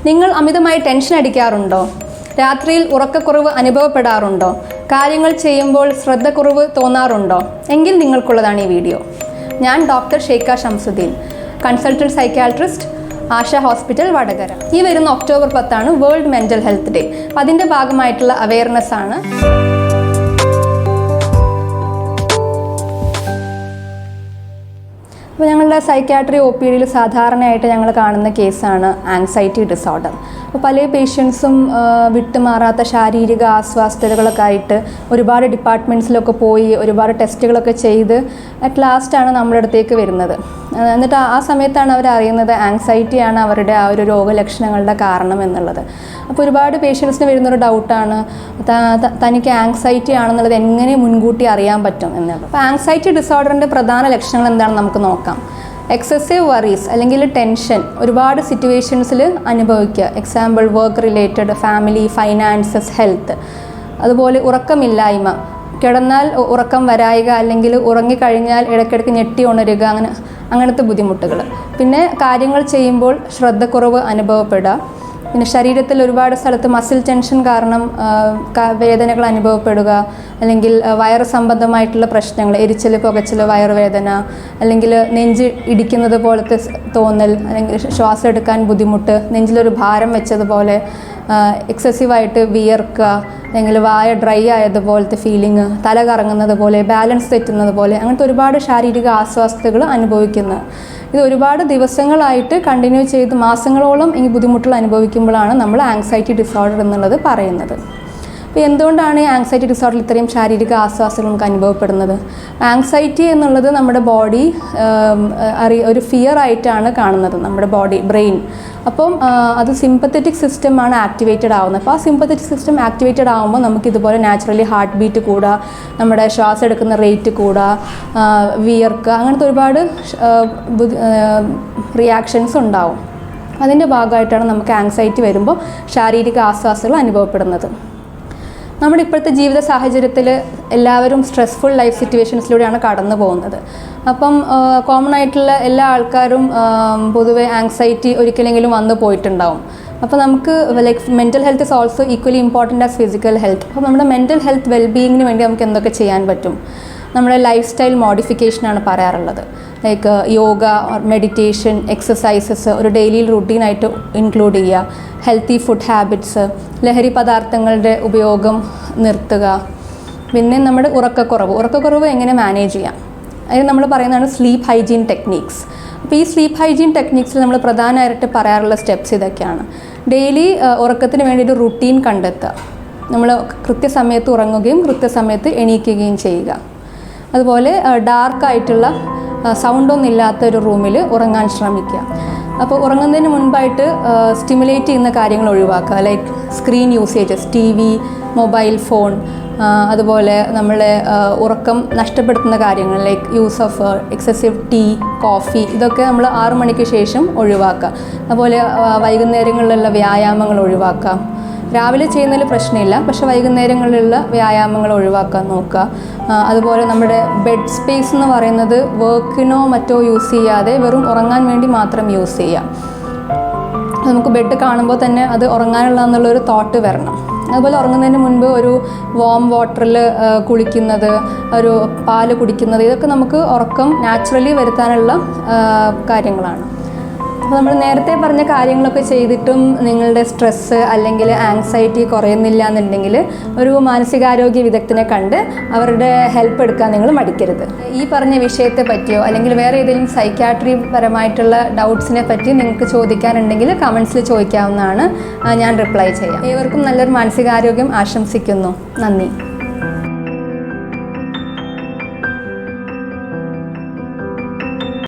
നിങ്ങൾ അമിതമായി ടെൻഷൻ അടിക്കാറുണ്ടോ? രാത്രിയിൽ ഉറക്കക്കുറവ് അനുഭവപ്പെടാറുണ്ടോ? കാര്യങ്ങൾ ചെയ്യുമ്പോൾ ശ്രദ്ധക്കുറവ് തോന്നാറുണ്ടോ? എങ്കിൽ നിങ്ങൾക്കുള്ളതാണ് ഈ വീഡിയോ. ഞാൻ doctor Shaikha Shamsudheen, consultant psychiatrist, Asha hospital, Vadakara. ഈ വരുന്ന October 10 world mental health day. അപ്പം അതിൻ്റെ ഭാഗമായിട്ടുള്ള അവെയർനെസ് ആണ്. അപ്പോൾ ഞങ്ങളുടെ സൈക്യാട്രി OPDയിൽ സാധാരണയായിട്ട് ഞങ്ങൾ കാണുന്ന കേസാണ് ആങ്സൈറ്റി ഡിസോർഡർ. അപ്പോൾ പല പേഷ്യൻസും വിട്ടുമാറാത്ത ശാരീരിക അസ്വസ്ഥതകളൊക്കെ ആയിട്ട് ഒരുപാട് ഡിപ്പാർട്ട്മെൻറ്റ്സിലൊക്കെ പോയി ഒരുപാട് ടെസ്റ്റുകളൊക്കെ ചെയ്ത് അറ്റ് ലാസ്റ്റാണ് നമ്മുടെ അടുത്തേക്ക് വരുന്നത്. എന്നിട്ട് ആ സമയത്താണ് അവർ അറിയുന്നത് ആങ്സൈറ്റിയാണ് അവരുടെ ആ ഒരു രോഗലക്ഷണങ്ങളുടെ കാരണം എന്നുള്ളത്. അപ്പോൾ ഒരുപാട് പേഷ്യൻസിന് വരുന്നൊരു ഡൗട്ടാണ് തനിക്ക് ആങ്സൈറ്റി ആണെന്നുള്ളത് എങ്ങനെ മുൻകൂട്ടി അറിയാൻ പറ്റും എന്നുള്ളത്. അപ്പോൾ ആങ്സൈറ്റി ഡിസോർഡറിൻ്റെ പ്രധാന ലക്ഷണങ്ങൾ എന്താണെന്ന് നമുക്ക് നോക്കാം. എക്സസീവ് വറീസ് അല്ലെങ്കിൽ ടെൻഷൻ ഒരുപാട് സിറ്റുവേഷൻസിൽ അനുഭവിക്കുക. Example work related, family, finances, health. അതുപോലെ ഉറക്കമില്ലായ്മ, കിടന്നാൽ ഉറക്കം വരായിക അല്ലെങ്കിൽ ഉറങ്ങിക്കഴിഞ്ഞാൽ ഇടയ്ക്കിടയ്ക്ക് ഞെട്ടി ഉണരുക, അങ്ങനത്തെ ബുദ്ധിമുട്ടുകൾ. പിന്നെ കാര്യങ്ങൾ ചെയ്യുമ്പോൾ ശ്രദ്ധക്കുറവ് അനുഭവപ്പെടുക. പിന്നെ ശരീരത്തിൽ ഒരുപാട് സ്ഥലത്ത് മസിൽ ടെൻഷൻ കാരണം വേദനകൾ അനുഭവപ്പെടുക, അല്ലെങ്കിൽ വയറ് സംബന്ധമായിട്ടുള്ള പ്രശ്നങ്ങൾ, എരിച്ചൽ, പുകച്ചൽ, വയറുവേദന, അല്ലെങ്കിൽ നെഞ്ച് ഇടിക്കുന്നത് പോലത്തെ തോന്നൽ, അല്ലെങ്കിൽ ശ്വാസം എടുക്കാൻ ബുദ്ധിമുട്ട്, നെഞ്ചിലൊരു ഭാരം വെച്ചതുപോലെ, എക്സസീവായിട്ട് വിയർക്കുക, അല്ലെങ്കിൽ വായ ഡ്രൈ ആയതുപോലത്തെ ഫീലിംഗ്, തല കറങ്ങുന്നത് പോലെ, ബാലൻസ് തെറ്റുന്നത് പോലെ, അങ്ങനത്തെ ഒരുപാട് ശാരീരിക അസ്വസ്ഥതകൾ അനുഭവിക്കുന്നത്. ഇത് ഒരുപാട് ദിവസങ്ങളായിട്ട് കണ്ടിന്യൂ ചെയ്ത് മാസങ്ങളോളം ഈ ബുദ്ധിമുട്ടുകൾ അനുഭവിക്കുമ്പോഴാണ് നമ്മൾ ആങ്സൈറ്റി ഡിസോർഡർ എന്നുള്ളത് പറയുന്നത്. അപ്പോൾ എന്തുകൊണ്ടാണ് ഈ ആങ്സൈറ്റി ഡിസോർഡറിൽ ഇത്രയും ശാരീരിക അസ്വസ്ഥതകൾ നമുക്ക് അനുഭവപ്പെടുന്നത്? ആങ്സൈറ്റി എന്നുള്ളത് നമ്മുടെ ബോഡി ഒരു ഫിയർ ആയിട്ടാണ് കാണുന്നത്, നമ്മുടെ ബോഡി, ബ്രെയിൻ. അപ്പം അത് സിമ്പത്തറ്റിക് സിസ്റ്റമാണ് ആക്ടിവേറ്റഡ് ആവുന്നത്. അപ്പോൾ ആ സിമ്പത്തറ്റിക് സിസ്റ്റം ആക്ടിവേറ്റഡ് ആകുമ്പോൾ നമുക്ക് ഇതുപോലെ നാച്ചുറലി ഹാർട്ട് ബീറ്റ് കൂടുക, നമ്മുടെ ശ്വാസം എടുക്കുന്ന റേറ്റ് കൂടുക, വിയർക്കുക, അങ്ങനത്തെ ഒരുപാട് റിയാക്ഷൻസ് ഉണ്ടാവും. അതിൻ്റെ ഭാഗമായിട്ടാണ് നമുക്ക് ആങ്സൈറ്റി വരുമ്പോൾ ശാരീരിക അസ്വസ്ഥതകൾ അനുഭവപ്പെടുന്നത്. നമ്മുടെ ഇപ്പോഴത്തെ ജീവിത സാഹചര്യത്തിൽ എല്ലാവരും സ്ട്രെസ്ഫുൾ ലൈഫ് സിറ്റുവേഷൻസിലൂടെയാണ് കടന്നു പോകുന്നത്. അപ്പം കോമൺ ആയിട്ടുള്ള എല്ലാ ആൾക്കാരും പൊതുവെ ആങ്സൈറ്റി ഒരിക്കലെങ്കിലും വന്നു പോയിട്ടുണ്ടാവും. അപ്പോൾ നമുക്ക് mental health is also equally important as physical health. അപ്പോൾ നമ്മുടെ മെൻ്റൽ ഹെൽത്ത് വെൽബീയിങ്ങിന് വേണ്ടി നമുക്ക് എന്തൊക്കെ ചെയ്യാൻ പറ്റും? നമ്മുടെ ലൈഫ് സ്റ്റൈൽ മോഡിഫിക്കേഷനാണ് പറയാറുള്ളത്. ലൈക്ക് യോഗ, മെഡിറ്റേഷൻ, എക്സസൈസസ് ഒരു ഡെയിലി റുട്ടീനായിട്ട് ഇൻക്ലൂഡ് ചെയ്യുക. ഹെൽത്തി ഫുഡ് ഹാബിറ്റ്സ്, ലഹരി പദാർത്ഥങ്ങളുടെ ഉപയോഗം നിർത്തുക. പിന്നെ നമ്മുടെ ഉറക്കക്കുറവ് എങ്ങനെ മാനേജ് ചെയ്യാം? അതിന് നമ്മൾ പറയുന്നതാണ് സ്ലീപ്പ് ഹൈജീൻ ടെക്നീക്സ്. അപ്പോൾ ഈ സ്ലീപ്പ് ഹൈജീൻ ടെക്നീക്സിൽ നമ്മൾ പ്രധാനമായിട്ട് പറയാറുള്ള സ്റ്റെപ്സ് ഇതൊക്കെയാണ്. ഡെയിലി ഉറക്കത്തിന് വേണ്ടി ഒരു റുട്ടീൻ കണ്ടെത്തുക. നമ്മൾ കൃത്യസമയത്ത് ഉറങ്ങുകയും കൃത്യസമയത്ത് എണീക്കുകയും ചെയ്യുക. അതുപോലെ ഡാർക്കായിട്ടുള്ള സൗണ്ടൊന്നും ഇല്ലാത്ത ഒരു റൂമിൽ ഉറങ്ങാൻ ശ്രമിക്കുക. അപ്പോൾ ഉറങ്ങുന്നതിന് മുൻപായിട്ട് സ്റ്റിമുലേറ്റ് ചെയ്യുന്ന കാര്യങ്ങൾ ഒഴിവാക്കുക. Like screen usages, TV, mobile phone, അതുപോലെ നമ്മളെ ഉറക്കം നഷ്ടപ്പെടുത്തുന്ന കാര്യങ്ങൾ like use of excessive tea, coffee, ഇതൊക്കെ നമ്മൾ 6 മണിക്ക് ശേഷം ഒഴിവാക്കുക. അതുപോലെ വൈകുന്നേരങ്ങളിലുള്ള വ്യായാമങ്ങൾ ഒഴിവാക്കുക. രാവിലെ ചെയ്യുന്നതിൽ പ്രശ്നമില്ല, പക്ഷേ വൈകുന്നേരങ്ങളിലുള്ള വ്യായാമങ്ങൾ ഒഴിവാക്കാൻ നോക്കുക. അതുപോലെ നമ്മുടെ ബെഡ് സ്പേസ് എന്ന് പറയുന്നത് വർക്കിനോ മറ്റോ യൂസ് ചെയ്യാതെ വെറും ഉറങ്ങാൻ വേണ്ടി മാത്രം യൂസ് ചെയ്യുക. നമുക്ക് ബെഡ് കാണുമ്പോൾ തന്നെ അത് ഉറങ്ങാനുള്ള എന്നുള്ളൊരു തോട്ട് വരണം. അതുപോലെ ഉറങ്ങുന്നതിന് മുൻപ് ഒരു വാം വാട്ടറിൽ കുളിക്കുന്നത്, ഒരു പാല് കുടിക്കുന്നത്, ഇതൊക്കെ നമുക്ക് ഉറക്കം നാച്ചുറലി വരുത്താനുള്ള കാര്യങ്ങളാണ്. അപ്പോൾ നമ്മൾ നേരത്തെ പറഞ്ഞ കാര്യങ്ങളൊക്കെ ചെയ്തിട്ടും നിങ്ങളുടെ സ്ട്രെസ്സ് അല്ലെങ്കിൽ ആങ്സൈറ്റി കുറയുന്നില്ല എന്നുണ്ടെങ്കിൽ ഒരു മാനസികാരോഗ്യ വിദഗ്ധനെ കണ്ട് അവരുടെ ഹെൽപ്പ് എടുക്കാൻ നിങ്ങൾ മടിക്കരുത്. ഈ പറഞ്ഞ വിഷയത്തെ പറ്റിയോ അല്ലെങ്കിൽ വേറെ ഏതെങ്കിലും സൈക്യാട്രി പരമായിട്ടുള്ള ഡൗട്ട്സിനെ പറ്റി നിങ്ങൾക്ക് ചോദിക്കാനുണ്ടെങ്കിൽ കമൻസിൽ ചോദിക്കാവുന്നതാണ്. ഞാൻ റിപ്ലൈ ചെയ്യാം. ഏവർക്കും നല്ലൊരു മാനസികാരോഗ്യം ആശംസിക്കുന്നു. നന്ദി.